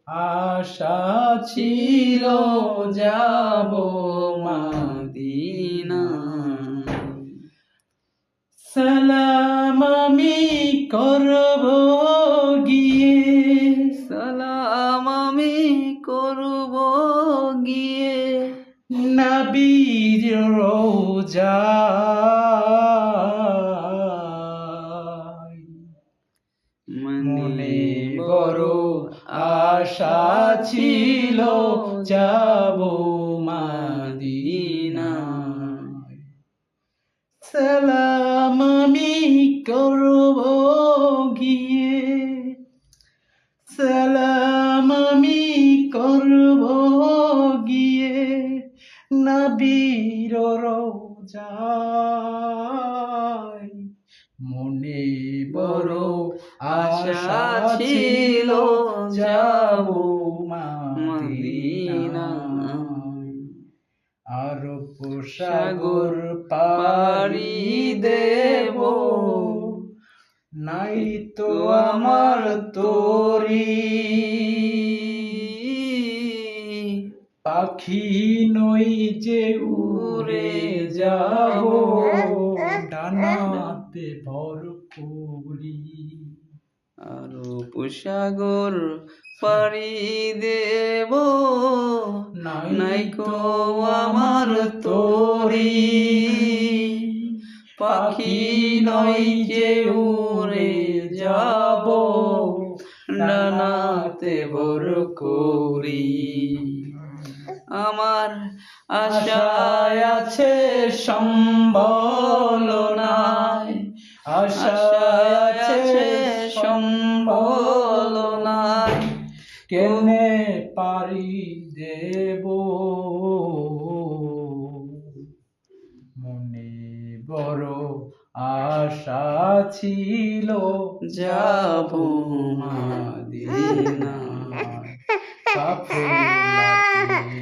আশা ছিল যাব মদিনা। সালাম আমি করব গিয়ে, সালাম আমি করব গিয়ে নবীর রওজায়। মনে বড় আশা ছিল যাব মদিনায়। সালাম আমি করব গিয়ে, সালাম আমি করব গিয়ে নবীর রওজায়। মনে বড় আশা ছিল যাব মদিনায়। আরব সাগর পাড়ি দেব, নাই তো আমার তরি। পাখি নই যে উড়ে যাব, ডানাতে ভর করি। আরব সাগর পাড়ি দেব, নাই কো আমার তরি। পাখি নই যে উড়ে যাব, ডানাতে ভর করি। আমার আশায় আছে সম্বল নাই, আশায় আছে সম্বল নাই, কেনে পারি দেব। মনে বড় আশা ছিল যাব